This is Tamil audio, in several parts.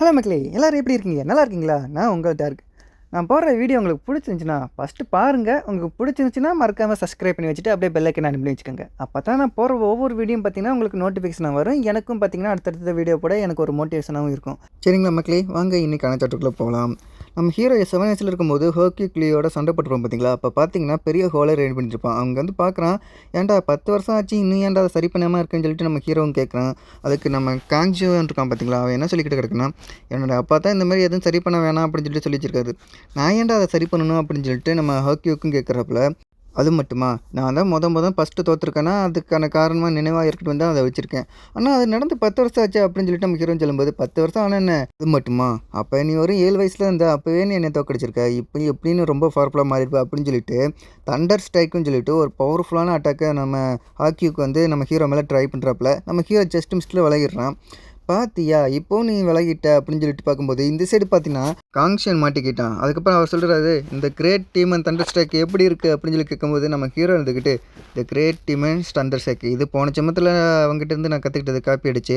ஹலோ மக்களே, எல்லோரும் எப்படி இருக்கீங்க? நல்லா இருக்கீங்களா? நான் உங்கள்ட்ட இருக்கு. நான் போடுற வீடியோ உங்களுக்கு பிடிச்சிருந்துச்சுன்னா ஃபஸ்ட்டு பாருங்கள். உங்களுக்கு பிடிச்சிருந்துச்சுன்னா மறக்காமல் சப்ஸ்கிரைப் பண்ணி வச்சுட்டு அப்படியே பெல் ஐக்கான ஆன் பண்ணி வச்சுக்கோங்க. அப்போ தான் நான் போடுற ஒவ்வொரு வீடியோவும் பார்த்தீங்கன்னா உங்களுக்கு நோட்டிஃபிகேஷனாக வரும். எனக்கும் பார்த்தீங்கன்னா அடுத்தடுத்த வீடியோ போட எனக்கு ஒரு மோட்டிவேஷனாகவும் இருக்கும். சரிங்களா மக்களே, வாங்க இன்றைக்கான சாப்டருக்குள்ளே போகலாம். நம்ம ஹீரோ 7 வயசில் இருக்கும்போது ஹெர்க்யூலியோட சண்டை போட்டுருப்போம் பார்த்தீங்களா? அப்போ பார்த்தீங்கன்னா பெரிய ஹோலை ரெடி பண்ணிட்டுருப்பான். அவங்க வந்து பார்க்குறான், ஏன்டா 10 வருஷம் ஆச்சு இன்னும் ஏன்டா அதை சரி பண்ணாமல் இருக்குன்னு சொல்லிட்டு நம்ம ஹீரோவும் கேட்குறான். அதுக்கு நம்ம காங்ஜியோன்னு இருக்கான் பார்த்தீங்களா? அவன் என்ன சொல்லிக்கிட்டு கிடக்குன்னா, என்னோட அப்பா தான் இந்த மாதிரி எதுவும் சரி பண்ண வேணாம் அப்படின்னு சொல்லிட்டு சொல்லி வச்சிருக்காரு. நான் ஏன்டா அதை சரி பண்ணணும் அப்படின்னு சொல்லிட்டு நம்ம ஹெர்க்யூக்கும் கேட்குறப்பல, அது மட்டுமா நான் தான் ஃபஸ்ட்டு தோற்றுருக்கேன்னா அதுக்கான காரணமாக நினைவாக இருக்கட்டும் தான் அதை வச்சுருக்கேன். ஆனால் அது நடந்து 10 வருஷம் ஆச்சு அப்படின்னு சொல்லிட்டு நம்ம ஹீரோன்னு சொல்லும்போது 10 வருஷம் ஆனால் என்ன அது மட்டுமா, அப்போ நீ ஒரு 7 வயசில் இருந்த அப்போவே நீ என்னை தோக்கடிச்சிருக்க, இப்போ எப்படின்னு ரொம்ப பவர்ஃபுல்லாக மாறிடுப்பா அப்படின்னு சொல்லிட்டு தண்டர் ஸ்ட்ரைக்குன்னு சொல்லிட்டு ஒரு பவர்ஃபுல்லான அட்டாக்கை நம்ம ஹாக்கியூக்கு வந்து நம்ம ஹீரோ மேலே ட்ரை பண்ணுறாப்புல நம்ம ஹீரோ ஜஸ்ட் மிஸ்டில் விலகிடுறான். பாத்தியா இப்போ நீ விலகிட்ட அப்படின்னு சொல்லிட்டு பார்க்கும்போது இந்த சைடு பார்த்தீங்கன்னா காங்ஷன் மாட்டிக்கிட்டான். அதுக்கப்புறம் அவர் சொல்கிறாரு, இந்த great team and thunder strike எப்படி இருக்குது அப்படின்னு சொல்லி கேட்கும்போது நம்ம ஹீரோ இருந்துக்கிட்டு இந்த great team and thunder strike இது போன சமயத்தில் அவங்ககிட்ட இருந்து நான் கற்றுக்கிட்டது காப்பி அடிச்சு,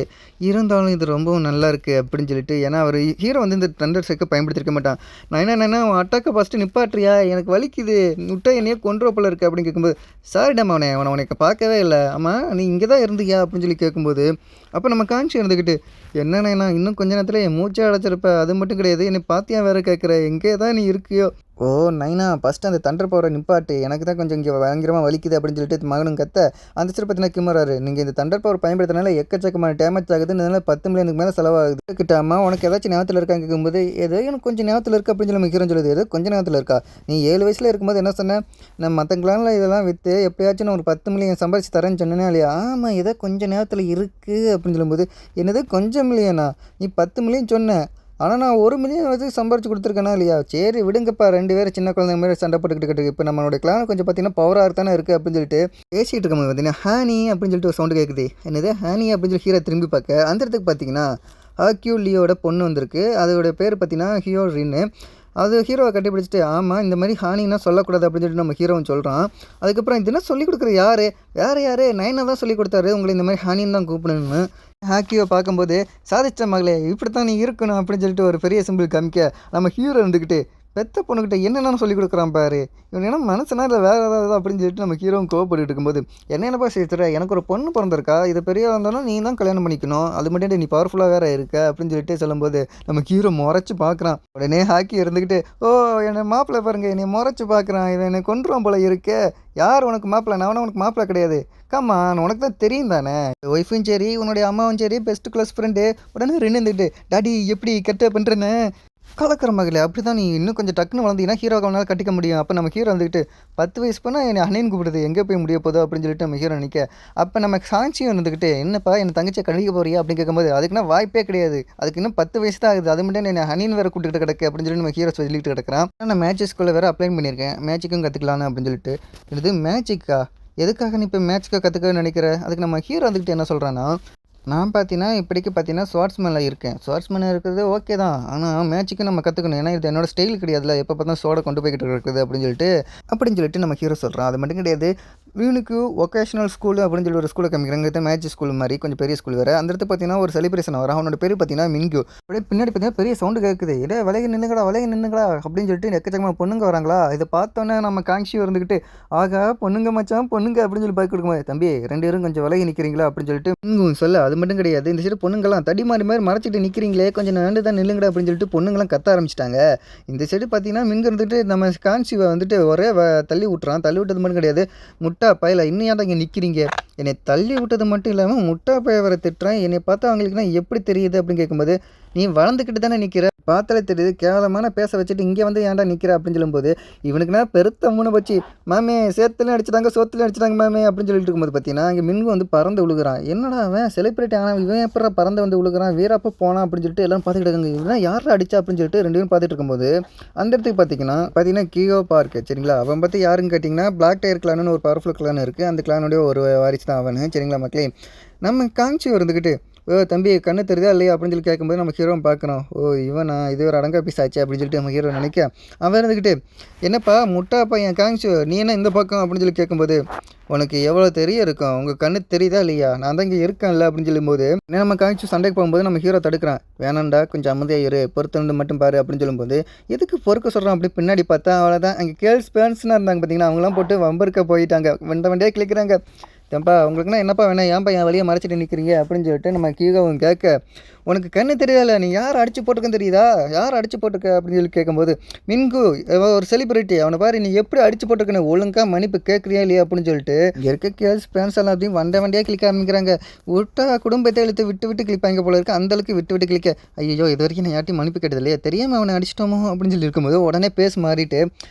இருந்தாலும் இது ரொம்பவும் நல்லா இருக்குது அப்படின்னு சொல்லிட்டு, ஏன்னா அவர் ஹீரோ வந்து இந்த தண்டர் ஸ்ட்ரைக்கை பயன்படுத்திருக்க மாட்டான். நான் என்னென்னா அட்டாக்கை ஃபஸ்ட்டு நிப்பாட்டுறியா, எனக்கு வலிக்குது, முட்டை என்னையே கொன்ற போல இருக்குது அப்படின்னு கேட்கும்போது, சாரிடம் அவனை உனக்கு பார்க்கவே இல்லை, ஆமாம் நீ இங்கே தான் இருந்தியா அப்படின்னு சொல்லி கேட்கும்போது, அப்போ நம்ம காஞ்சி இருந்துக்கிட்டு, என்னண்ணா இன்னும் கொஞ்ச நேரத்தில் என் மூச்சை அடைச்சிருப்ப, அது மட்டும் கிடையாது என்னை பாத்தியா வேறு கேட்குற, எங்கே தான் நீ இருக்கியோ. ஓ நைனா ஃபஸ்ட்டு அந்த தண்டர் பவரை நிப்பாட்டு, எனக்கு தான் கொஞ்சம் இங்கே பயங்கரமாக வலிக்குது அப்படின்னு சொல்லிட்டு மகனும் கத்த, அந்த சைடு பார்த்தீங்கன்னா கிமராரு, நீங்கள் இந்த தண்டர் பவர் பயன்படுத்தினால எக்கச்சக்கமான டேமேஜ் ஆகுதுன்னு 10 மில்லியனுக்கு மேலே செலவாகுது கிட்டாமா, உனக்கு ஏதாச்சும் ஞாபகத்தில் இருக்கான்னு கேட்கும்போது ஏதோ எனக்கு கொஞ்சம் ஞாபகத்தில் இருக்குது அப்படின்னு சொல்லி மிக்கிறோன்னு சொல்லுது. ஏதோ கொஞ்சம் ஞாபகத்தில் இருக்கா, நீ 7 வயசில் இருக்கும்போது என்ன சொன்னேன், நான் மற்றங்களால இதெல்லாம் விற்று எப்படியாச்சும் நான் ஒரு 10 மில்லியன் சம்பாதிச்சு தரேன்னு சொன்னேன்னா இல்லையா, ஆமாம் ஏதோ கொஞ்சம் நேரத்தில் இருக்குது அப்படின்னு சொல்லும்போது, என்னது கொஞ்சம் மில்லியனா, நீ 10 மில்லியன் சொன்னேன், ஆனால் நான் 1 மில்லியன் வச்சு சம்பாரிச்சு கொடுத்துருக்கேனா இல்லையா, சரி விடுங்கப்பா 2 பேரும் சின்ன குழந்தைங்க மாதிரி சண்டை போட்டுக்கிட்டு இப்போ நம்மளோட கிளான் கொஞ்சம் பார்த்தீங்கன்னா பவராக தானே இருக்குது அப்படின்னு சொல்லிட்டு பேசிகிட்டு இருக்கும்போது பார்த்தீங்கன்னா ஹானி அப்படின்னு சொல்லிட்டு ஒரு சவுண்டு கேட்குது. என்னது ஹானி அப்படின்னு சொல்லி ஹீரோ திரும்பி பார்க்க அந்த இடத்துக்கு பார்த்தீங்கன்னா ஹெர்க்யூலியோட பொண்ணு வந்திருக்கு. அதோட பேர் பார்த்தீங்கன்னா ஹியோரின்னு. அது ஹீரோவை கட்டிப்பிடிச்சிட்டு, ஆமாம் இந்த மாதிரி ஹானின்னா சொல்லக்கூடாது அப்படின்னு சொல்லிட்டு நம்ம ஹீரோவும் சொல்கிறான். அதுக்கப்புறம் இதெல்லாம் சொல்லிக் கொடுக்குற யார், யார் நைனா தான் சொல்லிக் கொடுத்தாரு உங்களை இந்த மாதிரி ஹானின்னு தான் கூப்பிடணும்னு. ஹாக்கியை பார்க்கும்போது சாதிச்ச மகளே இப்படி தான் நீ இருக்கணும் அப்படின்னு சொல்லிட்டு ஒரு பெரிய சிம்பிள் காமிக்க நம்ம ஹீரோ இருந்துக்கிட்டு பெத்த பொண்ணுக்கிட்ட என்னென்னு சொல்லி கொடுக்குறான் பாரு, இவன் என்ன மனசுனா இல்லை வேறு ஏதாவது அப்படின்னு சொல்லிட்டு நம்ம ஹீரோவும் கோவப்பட்டு இருக்கும்போது, என்னப்பா சேர்த்துற எனக்கு ஒரு பொண்ணு பிறந்திருக்கா, இது பெரிய இருந்தாலும் நீ தான் கல்யாணம் பண்ணிக்கணும், அது மட்டும் நீ பவர்ஃபுல்லாக வேறு இருக்க அப்படின்னு சொல்லிட்டு சொல்லும்போது நம்ம ஹீரோ முறைச்சி பார்க்குறான். உடனே ஹாக்கி இருந்துக்கிட்டு, ஓ என்னை மாப்பிள்ளை பாருங்க என்னை முறைச்சி பார்க்குறான், இவன் என்னை கொண்டுருவான் போல இருக்கே, யார் உனக்கு மாப்பிள்ளை, நான் உனக்கு மாப்பிள்ளை கிடையாது, கம்மான் உனக்கு தான் தெரியும் தானே, ஒய்ஃபும் சரி உன்னுடைய அம்மாவும் சரி பெஸ்ட் க்ளோஸ் ஃப்ரெண்டு. உடனே ரெண்டு இருந்துக்கிட்டு, டாடி எப்படி கெட்ட பண்ணுறேன்னு கலக்கிற மகளே அப்படி தான் நீ இன்னும் கொஞ்சம் டக்குன்னு வளர்ந்தீங்கன்னா ஹீரோ கவனால் கட்டிக்க முடியும். அப்போ நம்ம ஹீரோ வந்துக்கிட்டு 10 வயசு போனால் என்னை அண்ணன் கூப்பிடுது எங்கே போய் முடிய போதோ அப்படின்னு சொல்லிட்டு நம்ம ஹீரோ நிற்க, அப்போ நம்ம சாட்சியும் இருந்துக்கிட்டு என்னப்பா என் தங்கச்சியை கண்டிக்க போறியா அப்படின்னு கேட்கும்போது, அதுக்குன்னா வாய்ப்பே கிடையாது, அதுக்கு இன்னும் 10 வயசு தான் ஆகுது, அது மட்டும் என்னை ஹனின்னு வேறு கூப்பிட்டு கிடக்கு அப்படின்னு சொல்லி நம்ம ஹீரோ சொல்லிட்டு கிடக்கிறான். நான் மேட்சஸ்க்குள்ளே வேறு அப்ளை பண்ணியிருக்கேன், மேட்சுக்கும் கற்றுக்கலான்னு அப்படின்னு சொல்லிட்டு. இது மேட்சிக்கா, எதுக்காக நீ இப்போ மேட்ச்சுக்காக கற்றுக்க நினைக்கிற, அதுக்கு நம்ம ஹீரோ வந்துக்கிட்டு என்ன சொல்கிறான்னா, நான் பார்த்தீங்கன்னா இப்படிக்கு பார்த்தீங்கன்னா ஸ்வாட்ஸ்மேனில் இருக்கேன், ஸ்வாட்ஸ்மேன் இருக்கிறது ஓகே தான், ஆனால் மேட்சுக்கு நம்ம கற்றுக்கணும், ஏன்னா இது என்னோட ஸ்டைல் கிடையாதுல, எப்போ பார்த்தா சோடை கொண்டு போய்கிட்டு இருக்குது அப்படின்னு சொல்லிட்டு நம்ம ஹீரோ சொல்கிறான். அது மட்டும் கிடையாது, யூனிக்கு ஒகேஷனல் ஸ்கூல் அப்படின்னு சொல்லி ஒரு ஸ்கூலை காமிக்கிறாங்க, இது மேட்ச் ஸ்கூல் மாதிரி கொஞ்சம் பெரிய ஸ்கூல் வேறு. அந்த இடத்துல பார்த்தீங்கன்னா ஒரு செலிப்ரேஷன் வரும், அவனோட பேர் பார்த்தீங்கன்னா மின்கு. அப்படியே பின்னாடி பார்த்தீங்கன்னா பெரிய சவுண்டு கேட்குது, இதே விலகி நின்றுங்களா அப்படின்னு சொல்லிட்டு எக்கச்சக்கமாக பொண்ணுங்க வராங்களா, இதை பார்த்தோன்னே நம்ம காங்ஷி இருந்துக்கிட்டு, ஆகா பொண்ணுங்க மச்சான் பொண்ணுங்க அப்படின்னு சொல்லி பார்க்க கொடுக்கும்போது, தம்பி 2 பேரும் கொஞ்சம் விலகி நிற்கிறீங்களா அப்படின்னு சொல்லிட்டு மின்கும் சொல்ல, அது மட்டும் கிடையாது இந்த சைடு பொண்ணுங்களாம் தடி மாதிரி மறைச்சிட்டு நிற்கிறீங்களே கொஞ்சம் நண்டு தான் நில்லுங்கடா அப்படின்னு சொல்லிட்டு பொண்ணுங்களாம் கத்த ஆரம்பிச்சிட்டாங்க. இந்த சைடு பார்த்தீங்கன்னா மின்கு இருந்துட்டு நம்ம கான்சிவை வந்துட்டு ஒரே தள்ளி விட்டுறான். தள்ளி விட்டது மட்டும் கிடையாது, முட்டா பயல இன்னும் ஏன்டா இங்கே நிற்கிறீங்க, என்னை தள்ளி விட்டது மட்டும் இல்லாமல் முட்டா பய வர திட்டுறேன், என்னை பார்த்தா அவங்களுக்குனா எப்படி தெரியுது அப்படின்னு கேட்கும்போது, நீ வளர்ந்துக்கிட்டு தானே நிற்கிற, பார்த்தாலே தெரியுது, கேவலமான பேச வச்சுட்டு இங்கே வந்து ஏன்டா நிற்கிற அப்படின்னு சொல்லும்போது, இவனுக்குனா பெருத்த மூணு வச்சு மாமே சேத்துலையும் அடிச்சிட்டாங்க சோத்துலையும் அடிச்சிட்டாங்க மாமே அப்படின்னு சொல்லிட்டு இருக்கும்போது பார்த்தீங்கன்னா அங்கே மின்கு வந்து பறந்து விழுகிறான். என்னடா அவன் செலிப்ரிட்டி ஆனால் இவன் எப்படா பறந்து வந்து விழுகிறான், வீரப்போ போனான் அப்படின்னு சொல்லிட்டு எல்லாம் பார்த்துக்கிட்டு இருக்காங்க, இவன் யாரா அடிச்சா அப்படின்னு சொல்லிட்டு 2 பேரும் பார்த்துட்டு இருக்கும்போது அந்த இடத்துக்கு பார்த்தீங்கன்னா கியோ பார்க் சரிங்களா, அவன் பற்றி யாருன்னு கேட்டிங்கன்னா பிளாக் டயர் கிளான்னு ஒரு பவர்ஃபுல் கிளான் இருக்குது, அந்த கிளானுடைய ஒரு வாரிசு தான் அவனு சரிங்களா மக்களே. நம்ம காஞ்சி இருந்துக்கிட்டு, ஓ தம்பி கண்ணு தெரியுதா இல்லையா அப்படின்னு சொல்லி கேட்கும்போது நம்ம ஹீரோ பார்க்குறோம். ஓ இவனா இது ஒரு அடங்கா பீஸ் ஆச்சு அப்படின்னு சொல்லிட்டு நம்ம ஹீரோ நினைக்க, அவன் இருந்துக்கிட்டு என்னப்பா முட்டா பையன் காமிச்சு நீ என்ன இந்த பக்கம் அப்படின்னு சொல்லி கேட்கும்போது, உனக்கு எவ்வளோ தெரிய இருக்கும் உங்கள் கண்ணு தெரியுதா இல்லையா நான் தான் இங்கே இருக்கேன்ல அப்படின்னு சொல்லும்போது நம்ம காமிச்சு சண்டைக்கு போகும்போது நம்ம ஹீரோ தடுக்கிறான். வேணாண்டா கொஞ்சம் அமைதியாக இரு பொறுத்து மட்டும் பாரு அப்படின்னு சொல்லும்போது எதுக்கு பொறுக்க சொல்கிறான் அப்படி பின்னாடி பார்த்தா அவ்வளோதான் அங்கே கேர்ள்ஸ் பேரண்ட்ஸ்னா இருந்தாங்க பார்த்தீங்கன்னா அவங்களாம் போட்டு வம்பருக்க போயிட்டாங்க வண்டியாக கிளிக்கிறாங்க. ஏன்பா உங்களுக்குன்னா என்னப்பா வேணா ஏன்பா என் வழியை மறைச்சிட்டு நிற்கிறீங்க அப்படின்னு சொல்லிட்டு நம்ம கீகவும் கேட்க, உனக்கு கண்ணு தெரியல நீ யார் அடிச்சு போட்டிருக்கன்னு தெரியுதா யார் அடிச்சு போட்டிருக்க அப்படின்னு சொல்லி கேட்கும்போது மின்கு ஒரு செலிபிரிட்டி அவனை பாரு நீ எப்படி அடிச்சு போட்டிருக்கன்னு ஒழுங்காக மன்னிப்பு கேட்குறியா இல்லையா அப்படின்னு சொல்லிட்டு இங்கே இருக்க கேர்ள்ஸ் பேரண்ட்ஸ் எல்லாம் அப்படியும் வண்டியாக கிளிக்க ஆரம்பிக்கிறாங்க. விட்டா குடும்பத்தை இழுத்து விட்டு கிளிப்பாங்க போல இருக்கு அந்தளவுக்கு விட்டு கிளிக்க. ஐயோ இது வரைக்கும் நான் யார்ட்டையும் மன்னிப்பு கேட்டது இல்லையா தெரியாமல் அவனை அடிச்சிட்டோமோ அப்படின்னு சொல்லி இருக்கும்போது உடனே பேச மாறிட்டு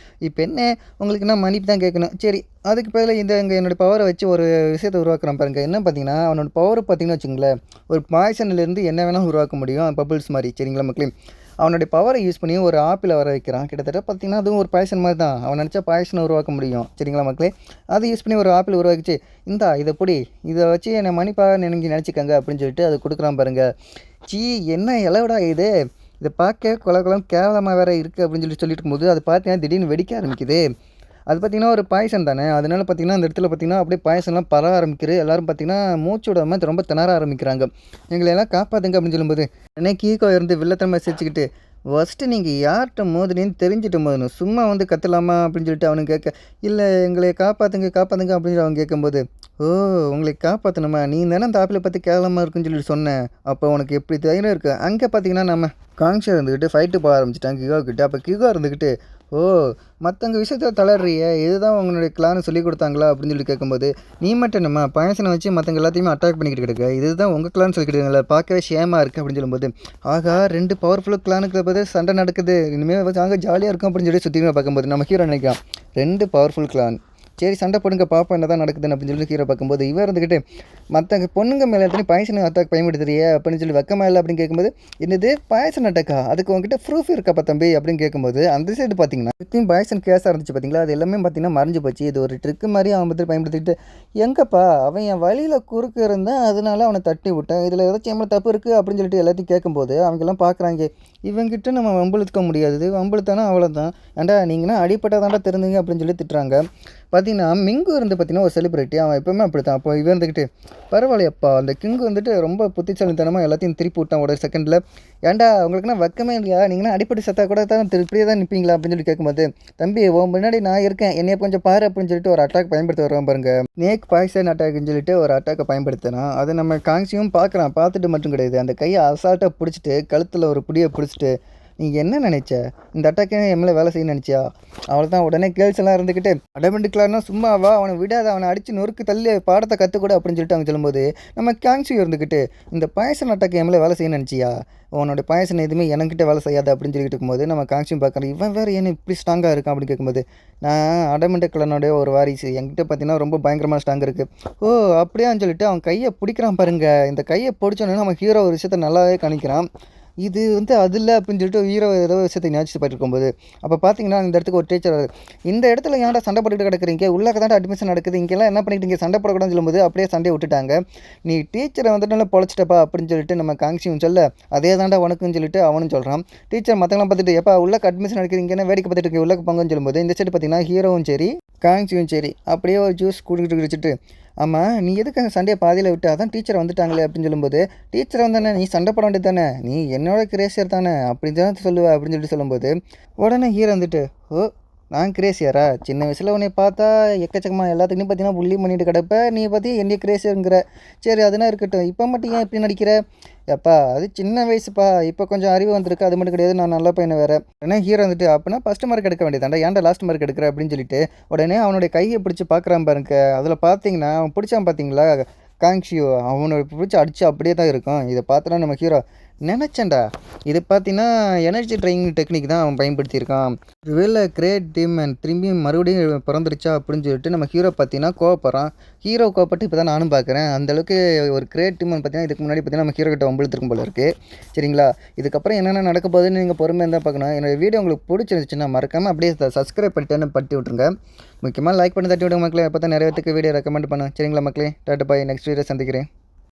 இப்போ என்ன உங்களுக்கு என்ன மன்னிப்பு தான் கேட்கணும் சரி அதுக்கு பதில் இங்கே என்னோடய பவரை வச்சு ஒரு விஷயத்தை உருவாக்குறான் பாருங்க. என்ன பார்த்தீங்கன்னா அவனோட பவர் பார்த்தீங்கன்னு வச்சுங்களேன் ஒரு பாய்சன்லேருந்து என்ன வேணால் உருவாக்க முடியும் பபிள்ஸ் மாதிரி சரிங்களா மக்களே. அவனுடைய பவரை யூஸ் பண்ணி ஒரு ஆப்பிளை வர வைக்கிறான். கிட்டத்தட்ட பார்த்திங்கன்னா அதுவும் ஒரு பாய்சன் மாதிரி தான். அவன் நினச்சா பாய்சனை உருவாக்க முடியும் சரிங்களா மக்களே. அதை யூஸ் பண்ணி ஒரு ஆப்பிள் உருவாக்கிச்சு இந்தா இதை பொடி இதை வச்சு என்னை மன்னிப்பாக நினச்சிக்கங்க அப்படின்னு சொல்லிட்டு அதை கொடுக்குறான் பாருங்கள். சீ என்ன இலவிடா இது இதை பார்க்க குளம் கேவலமாக வேறு இருக்குது அப்படின்னு சொல்லிட்டு இருக்கும்போது அது பார்த்தீங்கன்னா திடீர்னு வெடிக்க ஆரம்பிக்குது. அது பார்த்திங்கன்னா ஒரு பாய்சன் தானே அதனால் பார்த்திங்கன்னா அந்த இடத்துல பார்த்திங்கன்னா அப்படியே பாய்சன்லாம் பரவ ஆரம்பிக்குது. எல்லோரும் பார்த்திங்கன்னா மூச்சு விடாமல் ரொம்ப திணற ஆரம்பிக்கிறாங்க. எங்களையெல்லாம் காப்பாற்றுங்க அப்படின்னு சொல்லும்போது உடனே கீகோ இருந்து வில்லத்தனமாக சிரிச்சுக்கிட்டு ஃபஸ்ட்டு நீங்கள் யார்கிட்ட மோதுனேன்னு தெரிஞ்சுட்டு மோதணும் சும்மா வந்து கத்தலாமா அப்படின்னு சொல்லிட்டு அவனுக்கு கேட்க, இல்லை எங்களை காப்பாற்றுங்க அப்படின்னு அவன் கேட்கும்போது ஓ உங்களை காப்பாற்றணுமா நீ தானே அந்த ஆப்பிளை பற்றி கேவலமாக இருக்குன்னு சொல்லிட்டு சொன்னேன் அப்போ உனக்கு எப்படி தைரியம் இருக்குது. அங்கே பார்த்திங்கன்னா நம்ம காங்ஷா இருந்துக்கிட்டு ஃபைட்டு போக ஆரம்பிச்சிட்டாங்க கிகோ கிட்டே. அப்போ கிகோ இருந்துக்கிட்டு ஓ மற்றவங்க விஷயத்தில் தளர்றிய இதுதான் உங்களுடைய கிளான்னு சொல்லி கொடுத்தாங்களா அப்படின்னு சொல்லி கேட்கும்போது நீ மட்டும் என்னம்மா பாயசனை வச்சு மற்றவங்க எல்லாத்தையுமே அட்டாக் பண்ணிக்கிட்டு கிடக்கு இதுதான் உங்கள் கிளான்னு சொல்லிக்கிட்டு பார்க்கவே ஷேமாக இருக்குது அப்படின்னு சொல்லும்போது ஆகா 2 பவர்ஃபுல் கிளானுக்கு போது சண்டை நடக்குது இனிமேல் அங்கே ஜாலியாக இருக்கும் அப்படின்னு சொல்லி சுற்றி பார்க்கும்போது நம்ம ஹீரோ நினைக்கலாம் 2 பவர்ஃபுல் கிளான் சரி சண்டை போடுங்க பாப்பா என்ன தான் நடக்குதுன்னு அப்படின்னு சொல்லி ஹீரோ பார்க்கும்போது இவர் இருந்துக்கிட்டு மற்ற பொண்ணுங்க மேலே எடுத்து பாயசன் அட்டாக் பயன்படுத்துறியே அப்படின்னு சொல்லி வெக்கமா இல்லை அப்படின்னு கேட்கும்போது என்னது பாயசன் அட்டாக்கா அதுக்கு உங்ககிட்ட ப்ரூஃப் இருக்காப்பா தம்பி அப்படின்னு கேட்கும்போது அந்த சைடு பார்த்தீங்கன்னா இப்பயும் பாயசன் கேஸாக இருந்துச்சு பார்த்தீங்களா அது எல்லாமே பார்த்தீங்கன்னா மறைஞ்சு போச்சு. இது ஒரு ட்ரிக்கு மாதிரி அவன் பற்றி பயன்படுத்திக்கிட்டு எங்கப்பா அவன் என் வழியில் குறுக்கு இருந்தால் அதனால அவனை தட்டி விட்டேன் இதில் ஏதாச்சும் எவ்வளோ தப்பு இருக்குது அப்படின்னு சொல்லிட்டு எல்லாத்தையும் கேட்கும்போது அவங்கெல்லாம் பார்க்குறாங்க இவங்கிட்ட நம்ம வம்புழுத்துக்க முடியாது வம்புழுத்தானா அவ்வளோதான் ஏன்டா நீங்கன்னா அடிப்பட்டாதான்டா தெரிஞ்சுங்க அப்படின்னு சொல்லி திட்டுறாங்க. பார்த்தீங்கன்னா மிங்கு இருந்து பார்த்தீங்கன்னா ஒரு செலிபிரிட்டி அவன் எப்போவுமே அப்படி தான். அப்போ இவன் இருந்துக்கிட்டு பரவாயில்லையப்பா அந்த கிங்கு வந்துட்டு ரொம்ப புத்திசாலித்தனமாக எல்லாத்தையும் திருப்பி விட்டான் ஒரு செகண்டில். ஏன்டா உங்களுக்குன்னா வெக்கமே இல்லையா நீங்கன்னா அடிப்படை சத்தா கூட தான் திருப்பியே தான் நிற்பீங்களா அப்படின்னு சொல்லி கேட்கும்போது தம்பி முன்னாடி நான் இருக்கேன் என்னைய கொஞ்சம் பாரு அப்படின்னு சொல்லிட்டு ஒரு அட்டாக் பயன்படுத்த வருவான் பாருங்க. நேக் பாய்சன் அட்டாக்னு சொல்லிட்டு ஒரு அட்டாக்கை பயன்படுத்தினா அதை நம்ம காங்சியும் பார்க்குறான். பார்த்துட்டு மட்டும் கிடையாது அந்த கையை அசால்ட்டாக பிடிச்சிட்டு கழுத்தில் ஒரு புடியை பிடிச்சிட்டு நீ என்ன நினச்ச இந்த அட்டாக்கே எம்எல்ஏ வேலை செய்ய நினச்சியா அவ்வளோதான். உடனே கேர்ள்ஸ் எல்லாம் இருந்துக்கிட்டு அடமெண்டுக்கலான்னா சும்மாவா அவனை விடாத அவனை அடித்து நொறுக்கு தள்ளி பாடத்தை கற்றுக்கூட அப்படின்னு சொல்லிட்டு அவங்க சொல்லும்போது நம்ம கேங்ஸி இருந்துக்கிட்டு இந்த பாயசன் அட்டாக்கு எம்எல்ஏ வேலை செய்ய நினச்சியா உன்னோட பாயசன் எதுவுமே எனக்கிட்ட வேலை செய்யாது அப்படின்னு சொல்லிட்டு இருக்கும்போது நம்ம காங்ஸியும் பார்க்குறோம் இவன் வேறு என்ன இப்படி ஸ்ட்ராங்காக இருக்கான் அப்படின்னு கேட்கும்போது நான் அடமெண்டுக்கலனோடைய ஒரு வாரிசு என்கிட்ட பார்த்தீங்கன்னா ரொம்ப பயங்கரமான ஸ்ட்ராங் இருக்குது. ஓ அப்படியான்னு சொல்லிட்டு அவன் கையை பிடிக்கிறான் பாருங்கள். இந்த கையை பிடிச்சோன்னே நம்ம ஹீரோ ஒரு விஷயத்த நல்லாவே காணிக்கிறான். இது வந்து அது இல்லை அப்படின்னு சொல்லிட்டு ஹீரோ ஏதோ விஷயத்தை ஞாபகத்து போயிட்டு இருக்கும்போது அப்போ பார்த்தீங்கன்னா இந்த இடத்துக்கு ஒரு டீச்சர் இந்த இடத்துல ஏன்டா சண்டை போட்டுக்கிட்டு கிடக்குறீங்க உள்ளாக்க தான் அட்மிஷன் நடக்குது இங்கெல்லாம் என்ன பண்ணிட்டு இங்கே சண்டை போடக்கூடாதுன்னு சொல்லும்போது அப்படியே சண்டையை விட்டுட்டாங்க. நீ டீச்சரை வந்துட்டு நல்லா பொழைச்சிட்டப்பா அப்படின்னு சொல்லிட்டு நம்ம காங்சியும் சொல்ல அதே தாண்டா உனக்குன்னு சொல்லிட்டு அவனும் சொல்கிறான். டீச்சர் மற்றவங்களாம் பார்த்துட்டு எப்பா உள்ளாக்க அட்மிஷன் நடக்குது இங்கே வேடிக்கை பார்த்துட்டு இருக்கு உள்ளாக்க போங்கன்னு சொல்லும்போது இந்த சைடு பார்த்தீங்கன்னா ஹீரோவும் சரி காங்சியும் சரி அப்படியே ஒரு ஜூஸ் குடிக்கிட்டு வச்சுட்டு ஆமாம் நீ எதுக்கு அந்த சண்டையை பாதியில் விட்டு அதான் டீச்சர் வந்துட்டாங்களே அப்படின்னு சொல்லும்போது டீச்சர் வந்தானே நீ சண்டை போட வேண்டியது தானே நீ என்னோட கிரேசியர் தானே அப்படின்னு தான் சொல்லுவேன் அப்படின்னு சொல்லிட்டு சொல்லும்போது உடனே ஹீரோ வந்துட்டு ஓ நான் கிரேசியரா சின்ன வயசில் உன்னை பார்த்தா எக்கச்சக்கமாக எல்லாத்துக்கும் பார்த்தீங்கன்னா புள்ளி பண்ணிட்டு கிடப்ப நீ பற்றி என்னைய கிரேசியருங்கிற சரி அதெல்லாம் இருக்கட்டும் இப்போ மட்டும் ஏன் இப்படி நடிக்கிற எப்பா அது சின்ன வயசுப்பா இப்போ கொஞ்சம் அறிவு வந்திருக்கு அது மட்டும் கிடையாது நான் நல்ல பையனை வேறு உடனே ஹீரோ வந்துட்டு அப்படின்னா ஃபஸ்ட் மார்க் எடுக்க வேண்டியதாண்டா ஏன்டா லாஸ்ட் மார்க் எடுக்கிற அப்படின்னு சொல்லிட்டு உடனே அவனுடைய கையை பிடிச்சி பார்க்குறான் பாருங்க. அதில் பார்த்தீங்கன்னா அவன் பிடிச்சான் பார்த்தீங்களா காங்ஷியோ அவனோட பிடிச்சி அடித்து அப்படியே தான் இருக்கும். இதை பார்த்தோன்னா நம்ம ஹீரோ நினச்சேன்டா இது பார்த்தீங்கன்னா எனர்ஜி ட்ரைனிங் டெக்னிக் தான் அவன் பயன்படுத்தியிருக்கான். ஒருவேளை கிரேட் டீம் அண்ட் திரும்பியும் மறுபடியும் பிறந்துருச்சா அப்படின்னு சொல்லிட்டு நம்ம ஹீரோ பார்த்தீங்கன்னா கோவப்படுறான். ஹீரோ கோவப்பட்டு இப்போ தான் நானும் பார்க்குறேன் அந்தளவுக்கு ஒரு கிரேட் டீம் பார்த்தீங்கன்னா இதுக்கு முன்னாடி பார்த்தீங்கன்னா நம்ம ஹீரோ கிட்ட வம்பிழுத்துருக்கும் போல இருக்குது. சரிங்களா இதுக்கப்புறம் என்னென்ன நடக்க போகுதுன்னு நீங்கள் பொறுமையாக இருந்தால் பார்க்கணும். என்னோடய வீடியோ உங்களுக்கு பிடிச்சிருந்துச்சுன்னா மறக்காமல் அப்படியே சப்ஸ்கிரைப் பண்ணிட்டேன்னு பட்டி விட்ருங்க. முக்கியமாக லைக் பண்ணி தட்டி விடுங்க மக்களே அப்போ தான் நிறைய பேருக்கு வீடியோ ரெக்கமெண்ட் பண்ணும். சரிங்களா மக்களே டாட்டா பாய் நெக்ஸ்ட் வீடியோ சந்திக்கிறேன்.